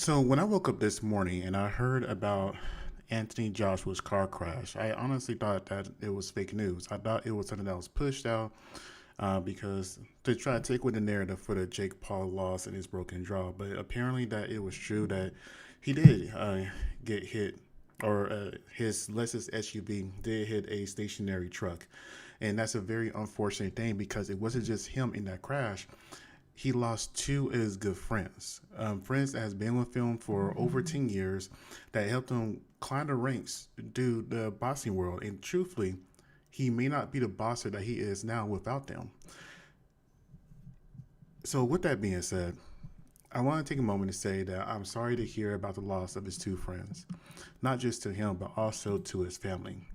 So when I woke up this morning and I heard about Anthony Joshua's car crash, I honestly thought that it was fake news. I thought it was something that was pushed out because to try to take away the narrative for the Jake Paul loss and his broken jaw. But apparently that it was true that he did get hit, or his Lexus SUV did hit a stationary truck. And that's a very unfortunate thing because it wasn't just him in that crash. He lost two of his good friends, friends that has been with him for over 10 years, that helped him climb the ranks, do the boxing world. And truthfully, he may not be the boxer that he is now without them. So with that being said, I want to take a moment to say that I'm sorry to hear about the loss of his two friends, not just to him, but also to his family.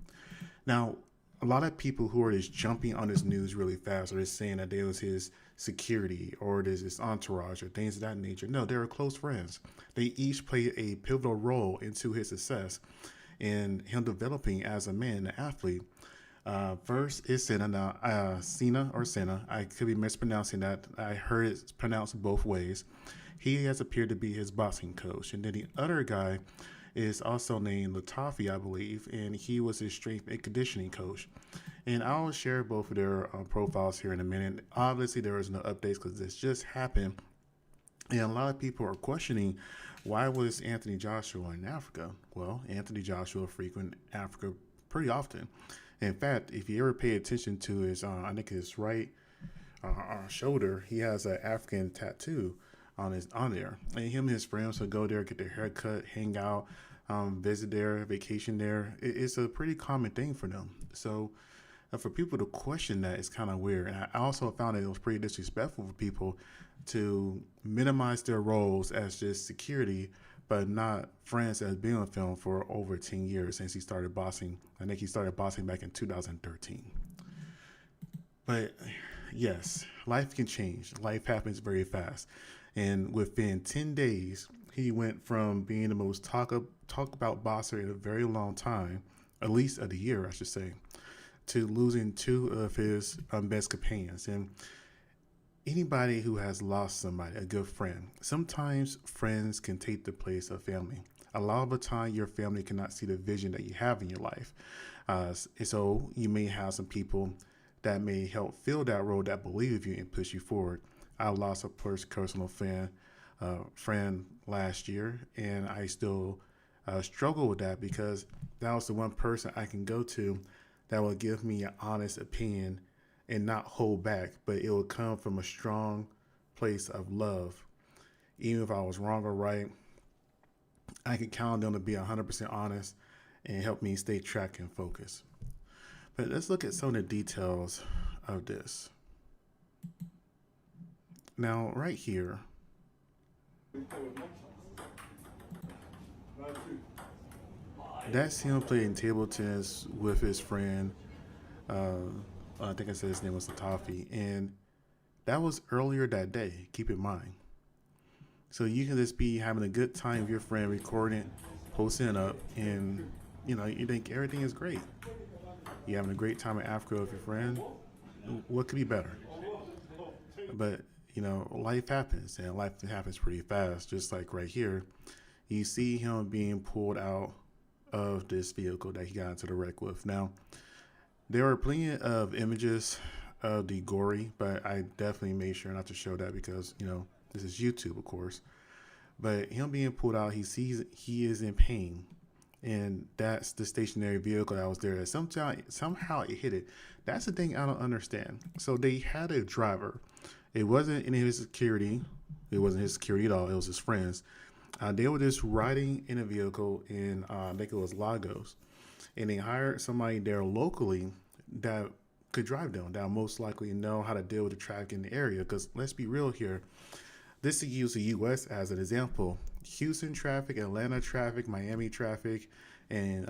Now, a lot of people who are just jumping on this news really fast are just saying that there was his security or there's his entourage or things of that nature. No, they were close friends. They each played a pivotal role into his success and him developing as a man, an athlete. First is Senna. Now, Cena or Senna, I could be mispronouncing that. I heard it pronounced both ways. He has appeared to be his boxing coach. And then the other guy is also named Latafi, I believe, and he was his strength and conditioning coach. And I'll share both of their profiles here in a minute. Obviously, there is no updates because this just happened. And a lot of people are questioning, why was Anthony Joshua in Africa? Well, Anthony Joshua frequent Africa pretty often. In fact, if you ever pay attention to his, I think his right shoulder, he has an African tattoo on there. And him and his friends will go there, get their hair cut, hang out, visit there, vacation there. It's a pretty common thing for them. So for people to question that, it's kind of weird. And I also found that it was pretty disrespectful for people to minimize their roles as just security, but not friends that have been on film for over 10 years since he started boxing. I think he started boxing back in 2013. But yes, life can change. Life happens very fast. And within 10 days, he went from being the most talk about boxer in a very long time, at least of the year, I should say, to losing two of his best companions. And anybody who has lost somebody, a good friend, sometimes friends can take the place of family. A lot of the time, your family cannot see the vision that you have in your life. So you may have some people that may help fill that role, that believe in you and push you forward. I lost a personal friend last year, and I still struggle with that because that was the one person I can go to that will give me an honest opinion and not hold back, but it will come from a strong place of love. Even if I was wrong or right, I could count on them to be 100% honest and help me stay track and focus. But let's look at some of the details of this. Now, right here, that's him playing table tennis with his friend. I think I said his name was Latafi, and that was earlier that day. Keep in mind, so you can just be having a good time with your friend, recording, posting it up, and you think everything is great. You're having a great time in Africa with your friend. What could be better? But life happens, and life happens pretty fast. Just like right here, you see him being pulled out of this vehicle that he got into the wreck with. Now, there are plenty of images of the gory, but I definitely made sure not to show that because this is YouTube, of course. But him being pulled out, he sees he is in pain, and that's the stationary vehicle that was there. Somehow it hit it. That's the thing I don't understand. So they had a driver. It wasn't any of his security. It wasn't his security at all. It was his friends. They were just riding in a vehicle in, I think it was Lagos. And they hired somebody there locally that could drive them, that most likely know how to deal with the traffic in the area. Because let's be real here. This is use the U.S. as an example. Houston traffic, Atlanta traffic, Miami traffic, and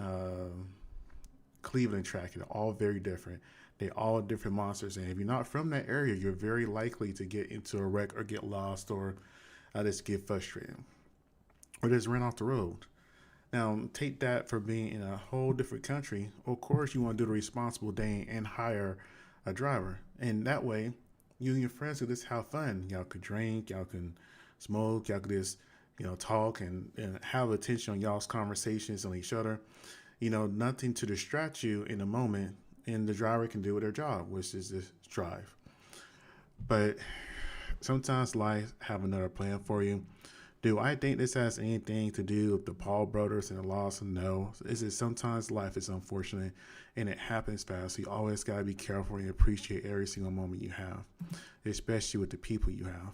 Cleveland traffic are all very different. They're all different monsters. And if you're not from that area, you're very likely to get into a wreck or get lost or just get frustrated or just run off the road. Now, take that for being in a whole different country. Of course, you want to do the responsible thing and hire a driver. And that way, you and your friends could just have fun. Y'all could drink, y'all can smoke, y'all could just, talk and have attention on y'all's conversations on each other. Nothing to distract you in the moment, and the driver can do their job, which is to drive. But sometimes life have another plan for you. Do I think this has anything to do with the Paul brothers and the loss? No. Is it sometimes life is unfortunate and it happens fast. So you always got to be careful and appreciate every single moment you have, especially with the people you have.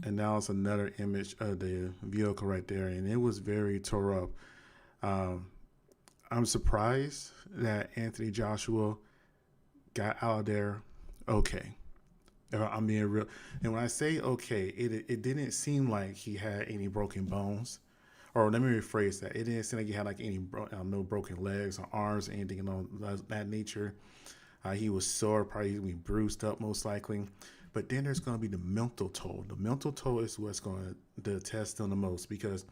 And now it's another image of the vehicle right there, and it was very tore up. I'm surprised that Anthony Joshua got out of there okay. If I'm being real, and when I say okay, it didn't seem like he had any broken bones, or let me rephrase that. It didn't seem like he had like any no broken legs or arms or anything of that nature. He was sore, probably going to be bruised up most likely. But then there's going to be the mental toll. The mental toll is what's going to test him the most, because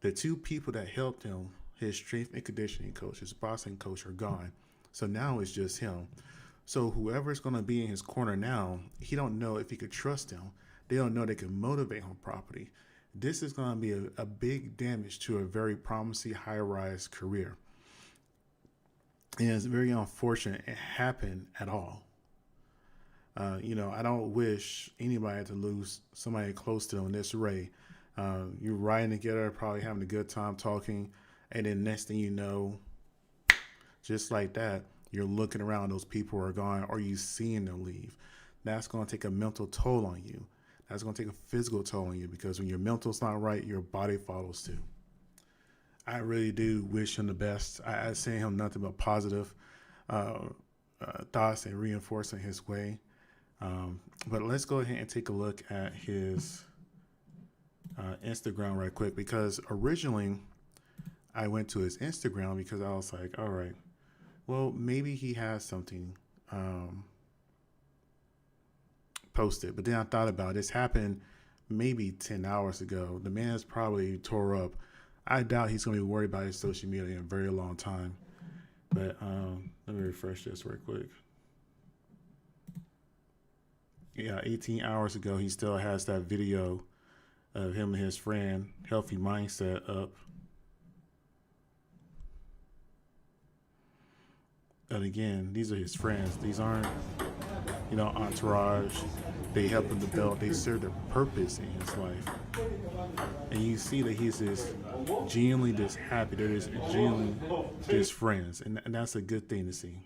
the two people that helped him, his strength and conditioning coach, his boxing coach, are gone. So now it's just him. So whoever's going to be in his corner now, he don't know if he could trust them. They don't know they can motivate him properly. This is going to be a big damage to a very promising high-rise career. And it's very unfortunate it happened at all. I don't wish anybody to lose somebody close to them in this way. You're riding together, probably having a good time talking, and then next thing you know, just like that, you're looking around, those people are gone, or you seeing them leave. That's going to take a mental toll on you. That's going to take a physical toll on you, because when your mental's not right, your body follows too. I really do wish him the best. I say him nothing but positive thoughts and reinforcing his way. But let's go ahead and take a look at his Instagram right quick, because originally I went to his Instagram because I was like, all right, well, maybe he has something posted. But then I thought about it. This happened maybe 10 hours ago. The man's probably tore up. I doubt he's going to be worried about his social media in a very long time. But let me refresh this real quick. Yeah, 18 hours ago, he still has that video of him and his friend, Healthy Mindset, up. And again, these are his friends. These aren't, entourage. They help him develop. They serve their purpose in his life. And you see that he's just genuinely just happy. They're just genuinely just friends. And that's a good thing to see.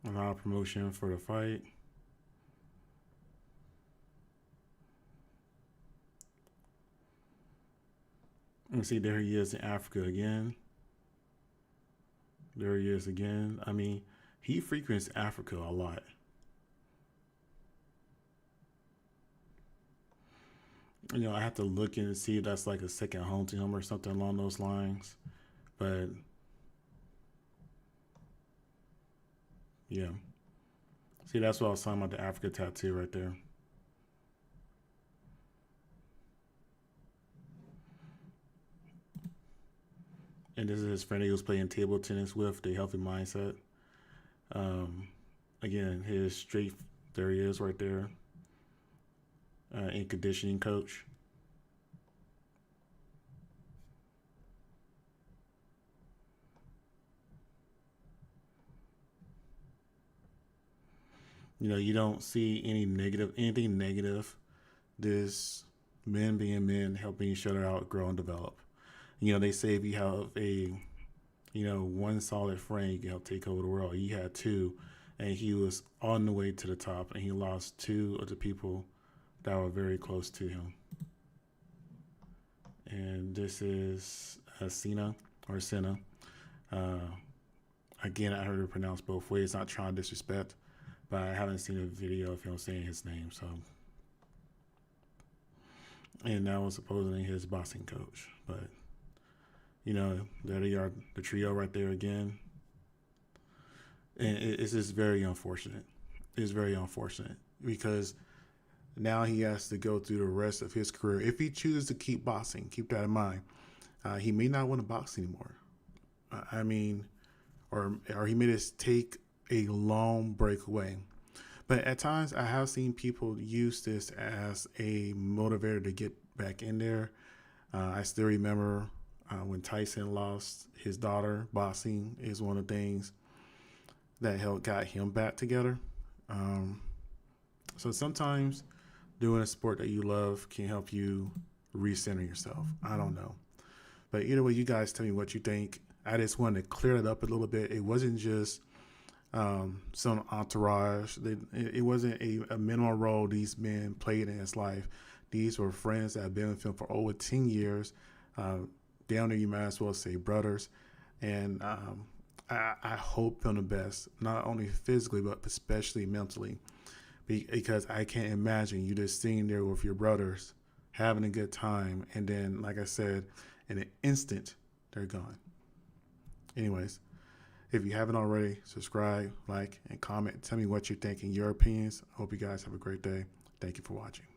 A lot of promotion for the fight. And see, there he is in Africa again. There he is again. I mean, he frequents Africa a lot. I have to look and see if that's like a second home to him or something along those lines. But yeah. See, that's what I was talking about, the Africa tattoo right there. And this is his friend he was playing table tennis with, the Healthy Mindset. Again, his straight, there he is right there, and conditioning coach. You don't see anything negative. This men being men, helping each other out, grow and develop. They say if you have a, one solid friend, you can help take over the world. He had two, and he was on the way to the top, and he lost two of the people that were very close to him. And this is Senna. Again, I heard it pronounced both ways, not trying to disrespect, but I haven't seen a video of him saying his name. So, and that was supposedly his boxing coach, but. There they are, the trio right there again. And it's just very unfortunate. It's very unfortunate because now he has to go through the rest of his career. If he chooses to keep boxing, keep that in mind. He may not want to box anymore. or he made us take a long breakaway. But at times, I have seen people use this as a motivator to get back in there. I still remember when Tyson lost his daughter. Boxing is one of the things that got him back together. So sometimes doing a sport that you love can help you recenter yourself. I don't know. But either way, you guys tell me what you think. I just wanted to clear it up a little bit. It wasn't just some entourage. It wasn't a minimal role these men played in his life. These were friends that have been with him for over 10 years. Down there, you might as well say brothers. And I hope them the best, not only physically, but especially mentally. Because I can't imagine you just sitting there with your brothers, having a good time, and then, like I said, in an instant, they're gone. Anyways, if you haven't already, subscribe, like, and comment. Tell me what you think and your opinions. I hope you guys have a great day. Thank you for watching.